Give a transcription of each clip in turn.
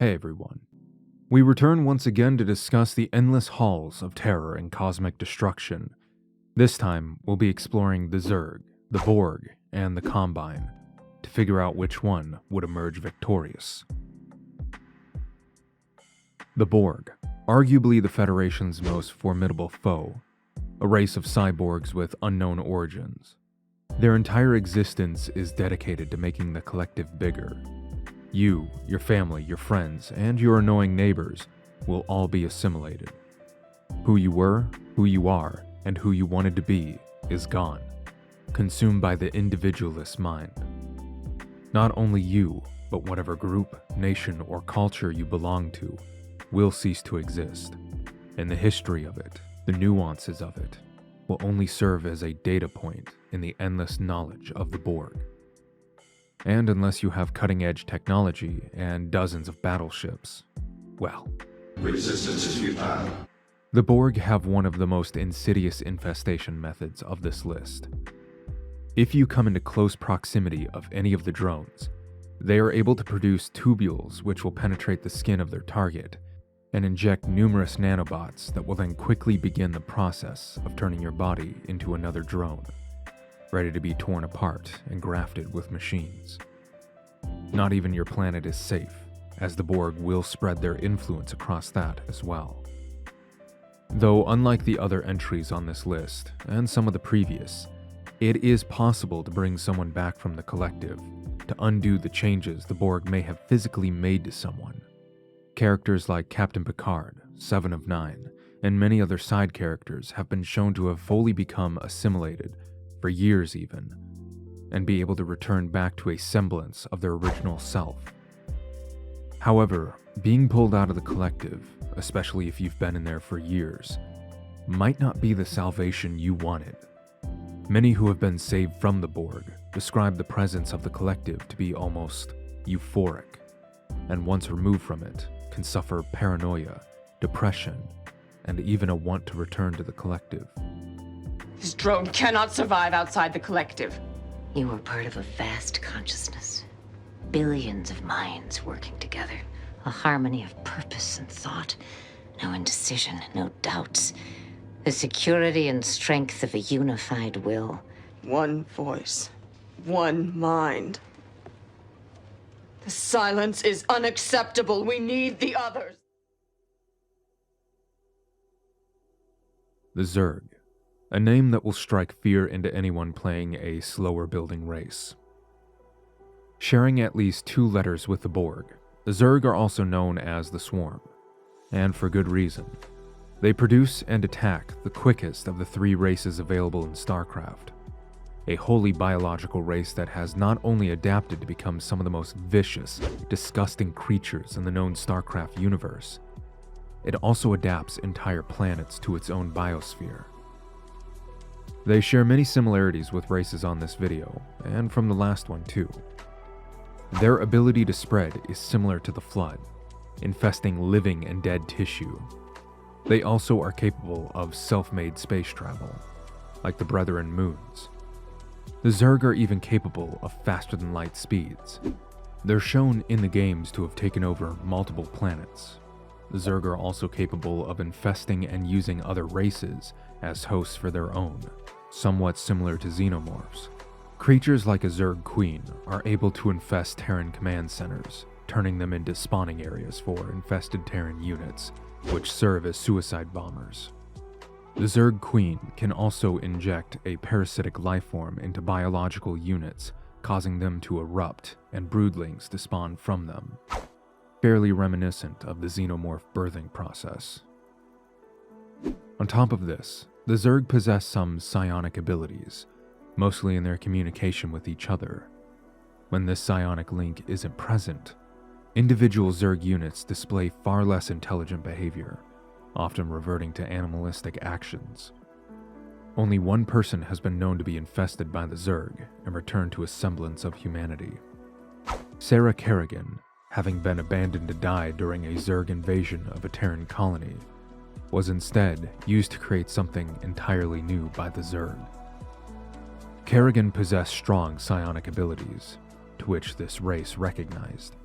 Hey everyone. We return once again to discuss the endless halls of terror and cosmic destruction. This time, we'll be exploring the Zerg, the Borg, and the Combine to figure out which one would emerge victorious. The Borg, arguably the Federation's most formidable foe, a race of cyborgs with unknown origins. Their entire existence is dedicated to making the collective bigger. You, your family, your friends, and your annoying neighbors will all be assimilated. Who you were, who you are, and who you wanted to be is gone, consumed by the individualist mind. Not only you, but whatever group, nation, or culture you belong to will cease to exist, and the history of it, the nuances of it, will only serve as a data point in the endless knowledge of the Borg. And unless you have cutting-edge technology and dozens of battleships, well, resistance is futile. The Borg have one of the most insidious infestation methods of this list. If you come into close proximity of any of the drones, they are able to produce tubules which will penetrate the skin of their target and inject numerous nanobots that will then quickly begin the process of turning your body into another drone, ready to be torn apart and grafted with machines. Not even your planet is safe, as the Borg will spread their influence across that as well. Though unlike the other entries on this list, and some of the previous, it is possible to bring someone back from the collective to undo the changes the Borg may have physically made to someone. Characters like Captain Picard, 7 of 9, and many other side characters have been shown to have fully become assimilated, for years even, and be able to return back to a semblance of their original self. However, being pulled out of the collective, especially if you've been in there for years, might not be the salvation you wanted. Many who have been saved from the Borg describe the presence of the collective to be almost euphoric, and once removed from it, can suffer paranoia, depression, and even a want to return to the collective. This drone cannot survive outside the collective. You are part of a vast consciousness. Billions of minds working together. A harmony of purpose and thought. No indecision, no doubts. The security and strength of a unified will. One voice. One mind. The silence is unacceptable. We need the others. The Zerg, a name that will strike fear into anyone playing a slower building race. Sharing at least 2 letters with the Borg, the Zerg are also known as the Swarm, and for good reason. They produce and attack the quickest of the 3 races available in Starcraft, a wholly biological race that has not only adapted to become some of the most vicious, disgusting creatures in the known Starcraft universe, it also adapts entire planets to its own biosphere. They share many similarities with races on this video, and from the last one too. Their ability to spread is similar to the Flood, infesting living and dead tissue. They also are capable of self-made space travel, like the Brethren moons. The Zerg are even capable of faster-than-light speeds. They're shown in the games to have taken over multiple planets. The Zerg are also capable of infesting and using other races as hosts for their own, somewhat similar to xenomorphs. Creatures like a Zerg queen are able to infest Terran command centers, turning them into spawning areas for infested Terran units, which serve as suicide bombers. The Zerg queen can also inject a parasitic lifeform into biological units, causing them to erupt and broodlings to spawn from them, fairly reminiscent of the xenomorph birthing process. On top of this, the Zerg possess some psionic abilities, mostly in their communication with each other. When this psionic link isn't present, individual Zerg units display far less intelligent behavior, often reverting to animalistic actions. Only one person has been known to be infested by the Zerg and return to a semblance of humanity. Sarah Kerrigan, having been abandoned to die during a Zerg invasion of a Terran colony, was instead used to create something entirely new by the Zerg. Kerrigan possessed strong psionic abilities, to which this race recognized.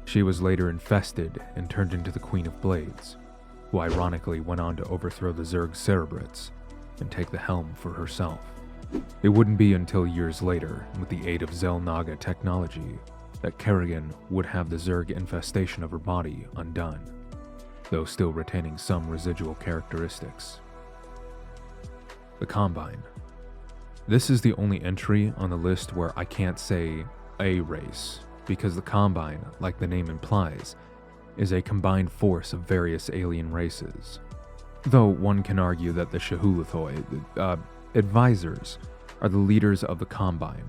She was later infested and turned into the Queen of Blades, who ironically went on to overthrow the Zerg Cerebrits and take the helm for herself. It wouldn't be until years later, with the aid of Xel'Naga technology, that Kerrigan would have the Zerg infestation of her body undone, though still retaining some residual characteristics. The Combine. This is the only entry on the list where I can't say a race, because the Combine, like the name implies, is a combined force of various alien races. Though one can argue that the Shahulathoi, advisors, are the leaders of the Combine,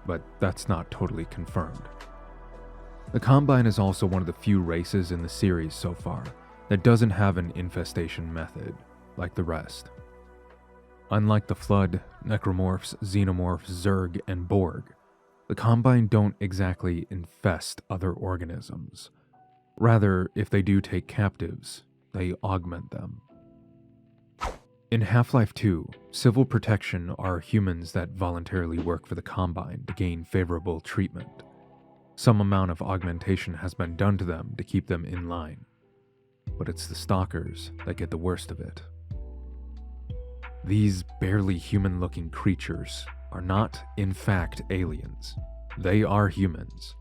but that's not totally confirmed. The Combine is also one of the few races in the series so far that doesn't have an infestation method, like the rest. Unlike the Flood, Necromorphs, Xenomorphs, Zerg, and Borg, the Combine don't exactly infest other organisms. Rather, if they do take captives, they augment them. In Half-Life 2, Civil Protection are humans that voluntarily work for the Combine to gain favorable treatment. Some amount of augmentation has been done to them to keep them in line, but it's the Stalkers that get the worst of it. These barely human-looking creatures are not, in fact, aliens. They are humans.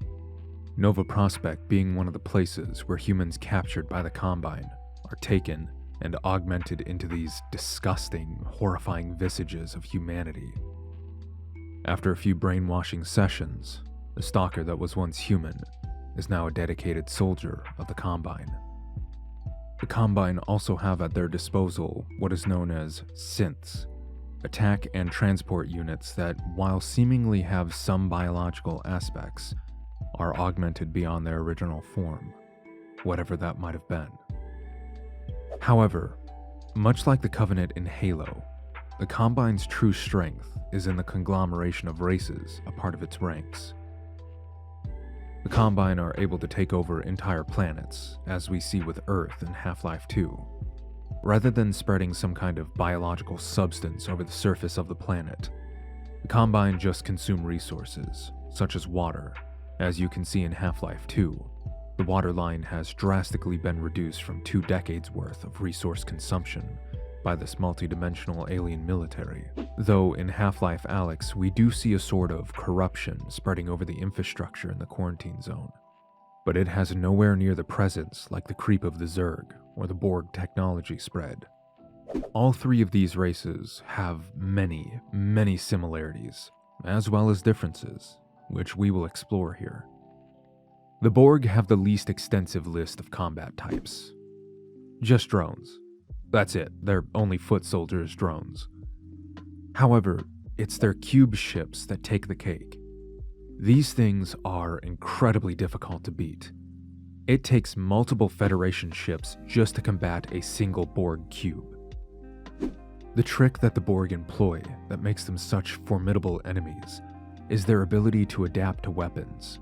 Nova Prospekt being one of the places where humans captured by the Combine are taken and augmented into these disgusting, horrifying visages of humanity. After a few brainwashing sessions, the Stalker that was once human is now a dedicated soldier of the Combine. The Combine also have at their disposal what is known as synths, attack and transport units that, while seemingly have some biological aspects, are augmented beyond their original form, whatever that might have been. However, much like the Covenant in Halo, the Combine's true strength is in the conglomeration of races a part of its ranks. The Combine are able to take over entire planets, as we see with Earth in Half-Life 2. Rather than spreading some kind of biological substance over the surface of the planet, the Combine just consume resources, such as water. As you can see in Half-Life 2, the water line has drastically been reduced from 2 decades worth of resource consumption by this multidimensional alien military. Though in Half-Life Alyx, we do see a sort of corruption spreading over the infrastructure in the quarantine zone, but it has nowhere near the presence like the creep of the Zerg or the Borg technology spread. All 3 of these races have many, many similarities, as well as differences, which we will explore here. The Borg have the least extensive list of combat types. Just drones. That's it, they're only foot soldiers drones. However, it's their cube ships that take the cake. These things are incredibly difficult to beat. It takes multiple Federation ships just to combat a single Borg cube. The trick that the Borg employ that makes them such formidable enemies is their ability to adapt to weapons.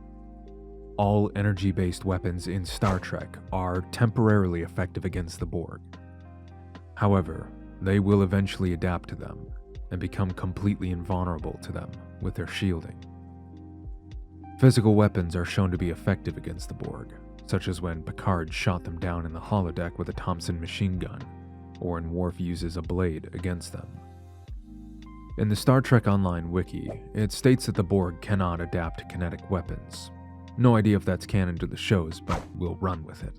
All energy-based weapons in Star Trek are temporarily effective against the Borg. However, they will eventually adapt to them and become completely invulnerable to them with their shielding. Physical weapons are shown to be effective against the Borg, such as when Picard shot them down in the holodeck with a Thompson machine gun, or when Worf uses a blade against them. In the Star Trek Online wiki, it states that the Borg cannot adapt to kinetic weapons. No idea if that's canon to the shows, but we'll run with it.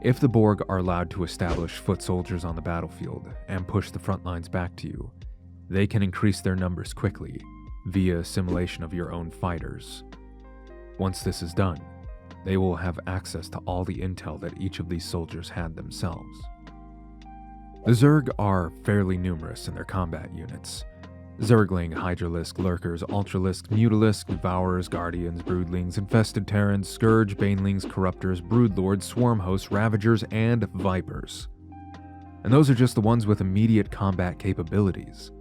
If the Borg are allowed to establish foot soldiers on the battlefield and push the front lines back to you, they can increase their numbers quickly via assimilation of your own fighters. Once this is done, they will have access to all the intel that each of these soldiers had themselves. The Zerg are fairly numerous in their combat units. Zergling, Hydralisk, Lurkers, Ultralisk, Mutalisk, Devourers, Guardians, Broodlings, Infested Terrans, Scourge, Banelings, Corruptors, Broodlords, Swarm Hosts, Ravagers, and Vipers. And those are just the ones with immediate combat capabilities.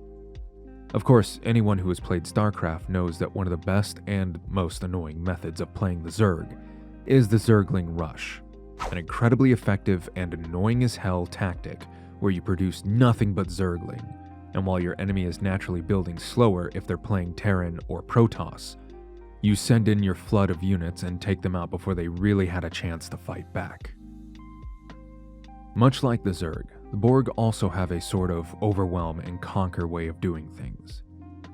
Of course, anyone who has played Starcraft knows that one of the best and most annoying methods of playing the Zerg is the Zergling Rush, an incredibly effective and annoying as hell tactic where you produce nothing but Zergling, and while your enemy is naturally building slower if they're playing Terran or Protoss, You send in your flood of units and take them out before they really had a chance to fight back. Much like the Zerg, the Borg also have a sort of overwhelm and conquer way of doing things.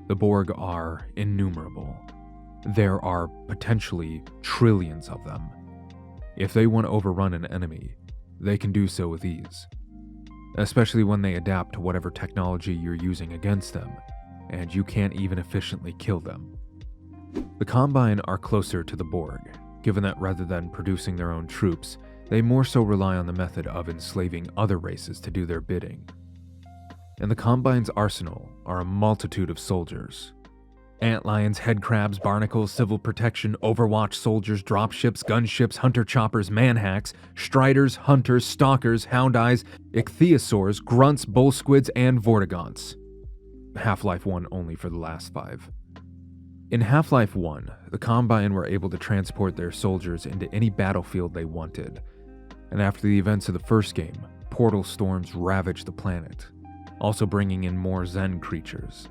The Borg are innumerable. There are potentially trillions of them. If they want to overrun an enemy, they can do so with ease, especially when they adapt to whatever technology you're using against them, and you can't even efficiently kill them. The Combine are closer to the Borg, given that rather than producing their own troops, they more so rely on the method of enslaving other races to do their bidding. In the Combine's arsenal are a multitude of soldiers. Antlions, headcrabs, barnacles, civil protection, overwatch soldiers, dropships, gunships, hunter choppers, manhacks, striders, hunters, stalkers, hound eyes, ichthyosaurs, grunts, bull squids, and vortigaunts. Half-Life 1 only for the last 5. In Half-Life 1, the Combine were able to transport their soldiers into any battlefield they wanted, and after the events of the first game, portal storms ravaged the planet, also bringing in more Zen creatures.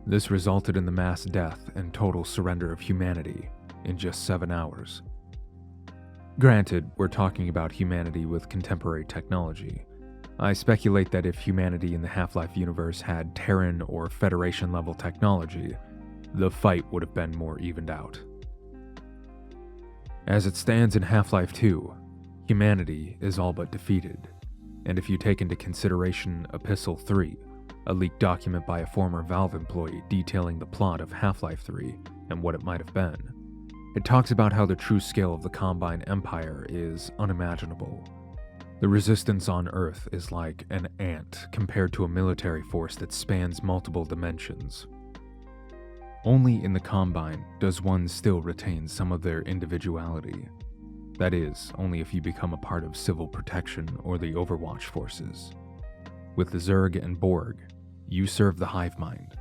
This resulted in the mass death and total surrender of humanity in just 7 hours. Granted, we're talking about humanity with contemporary technology. I speculate that if humanity in the Half-Life universe had Terran or Federation level technology, the fight would have been more evened out. As it stands in Half-Life 2, humanity is all but defeated, and if you take into consideration Epistle 3, a leaked document by a former Valve employee detailing the plot of Half-Life 3 and what it might have been, it talks about how the true scale of the Combine Empire is unimaginable. The resistance on Earth is like an ant compared to a military force that spans multiple dimensions. Only in the Combine does one still retain some of their individuality. That is, only if you become a part of Civil Protection or the Overwatch forces. With the Zerg and Borg, you serve the hive mind.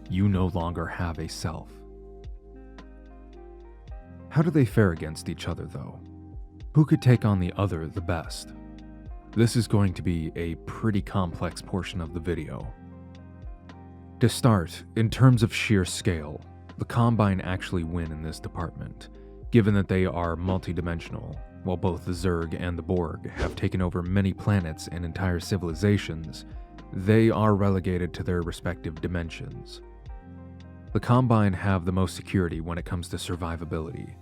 You no longer have a self. How do they fare against each other, though? Who could take on the other the best? This is going to be a pretty complex portion of the video. To start, in terms of sheer scale, the Combine actually win in this department, given that they are multidimensional, while both the Zerg and the Borg have taken over many planets and entire civilizations. They are relegated to their respective dimensions. The Combine have the most security when it comes to survivability,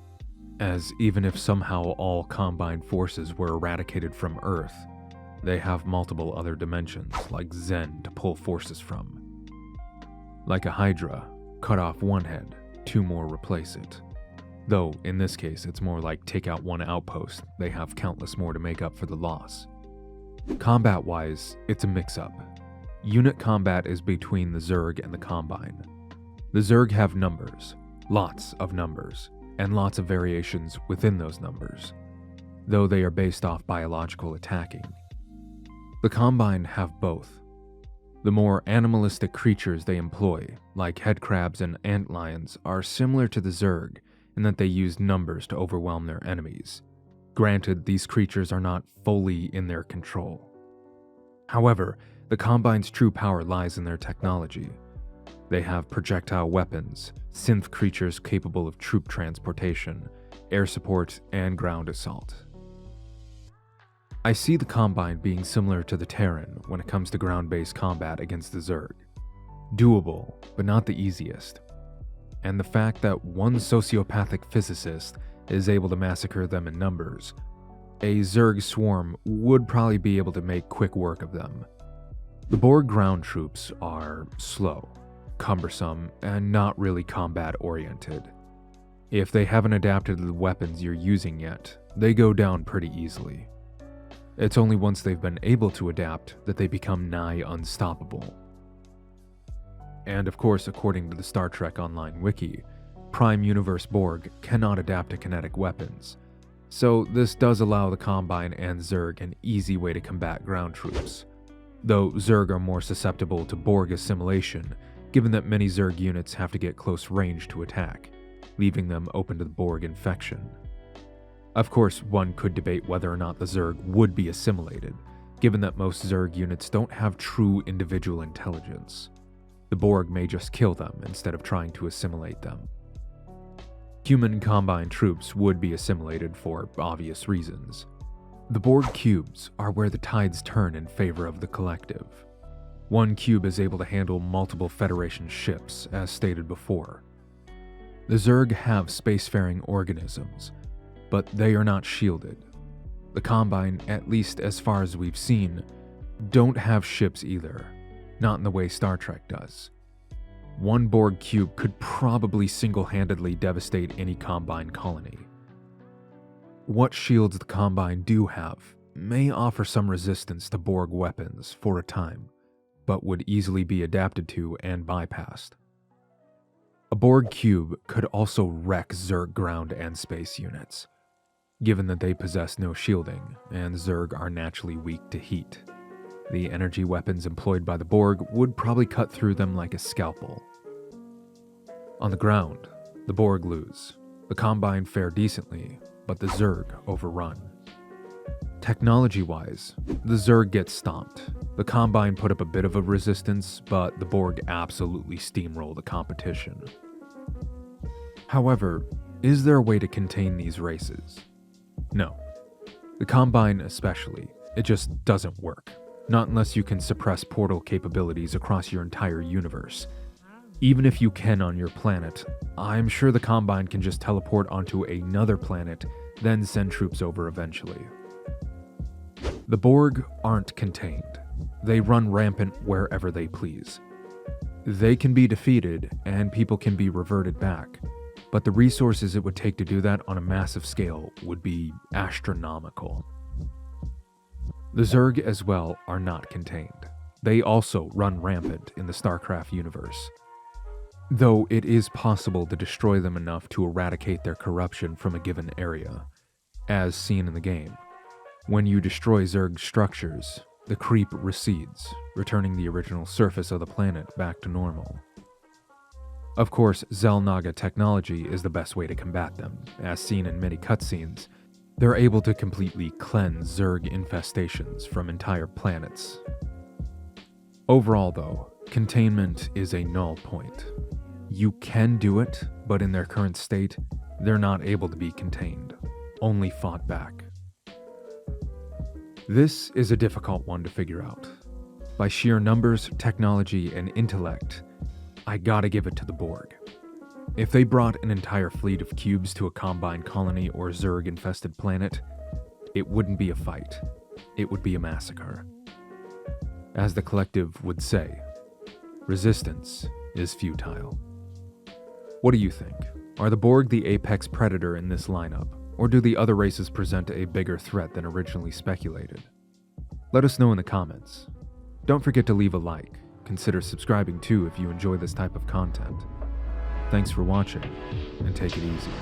as even if somehow all Combine forces were eradicated from Earth, they have multiple other dimensions, like Zen, to pull forces from. Like a Hydra, cut off one head, 2 more replace it. Though, in this case, it's more like take out one outpost, they have countless more to make up for the loss. Combat-wise, it's a mix-up. Unit combat is between the Zerg and the Combine. The Zerg have numbers, lots of numbers, and lots of variations within those numbers, though they are based off biological attacking. The Combine have both. The more animalistic creatures they employ, like headcrabs and antlions, are similar to the Zerg in that they use numbers to overwhelm their enemies. Granted, these creatures are not fully in their control. However, the Combine's true power lies in their technology. They have projectile weapons, synth creatures capable of troop transportation, air support, and ground assault. I see the Combine being similar to the Terran when it comes to ground-based combat against the Zerg. Doable, but not the easiest. And the fact that one sociopathic physicist is able to massacre them in numbers, a Zerg swarm would probably be able to make quick work of them. The Borg ground troops are slow, cumbersome, and not really combat-oriented. If they haven't adapted to the weapons you're using yet, they go down pretty easily. It's only once they've been able to adapt that they become nigh unstoppable. And of course, according to the Star Trek Online wiki, Prime Universe Borg cannot adapt to kinetic weapons, so this does allow the Combine and Zerg an easy way to combat ground troops, though Zerg are more susceptible to Borg assimilation, given that many Zerg units have to get close range to attack, leaving them open to the Borg infection. Of course, one could debate whether or not the Zerg would be assimilated, given that most Zerg units don't have true individual intelligence. The Borg may just kill them instead of trying to assimilate them. Human Combine troops would be assimilated for obvious reasons. The Borg cubes are where the tides turn in favor of the collective. One cube is able to handle multiple Federation ships, as stated before. The Zerg have spacefaring organisms, but they are not shielded. The Combine, at least as far as we've seen, don't have ships either, not in the way Star Trek does. One Borg cube could probably single-handedly devastate any Combine colony. What shields the Combine do have may offer some resistance to Borg weapons for a time, but would easily be adapted to and bypassed. A Borg cube could also wreck Zerg ground and space units, given that they possess no shielding and Zerg are naturally weak to heat. The energy weapons employed by the Borg would probably cut through them like a scalpel. On the ground, the Borg lose. The Combine fare decently, but the Zerg overrun. Technology-wise, the Zerg get stomped. The Combine put up a bit of a resistance, but the Borg absolutely steamroll the competition. However, is there a way to contain these races? No. The Combine especially, it just doesn't work. Not unless you can suppress portal capabilities across your entire universe. Even if you can on your planet, I'm sure the Combine can just teleport onto another planet, then send troops over eventually. The Borg aren't contained. They run rampant wherever they please. They can be defeated, and people can be reverted back, but the resources it would take to do that on a massive scale would be astronomical. The Zerg as well are not contained. They also run rampant in the Starcraft universe. Though it is possible to destroy them enough to eradicate their corruption from a given area, as seen in the game. When you destroy Zerg structures, the creep recedes, returning the original surface of the planet back to normal. Of course, Xel'Naga technology is the best way to combat them. As seen in many cutscenes, they're able to completely cleanse Zerg infestations from entire planets. Overall though, containment is a null point. You can do it, but in their current state, they're not able to be contained, only fought back. This is a difficult one to figure out. By sheer numbers, technology, and intellect, I gotta give it to the Borg. If they brought an entire fleet of cubes to a Combine colony or Zerg-infested planet, it wouldn't be a fight. It would be a massacre. As the collective would say, resistance is futile. What do you think? Are the Borg the apex predator in this lineup, or do the other races present a bigger threat than originally speculated? Let us know in the comments. Don't forget to leave a like. Consider subscribing too if you enjoy this type of content. Thanks for watching, and take it easy.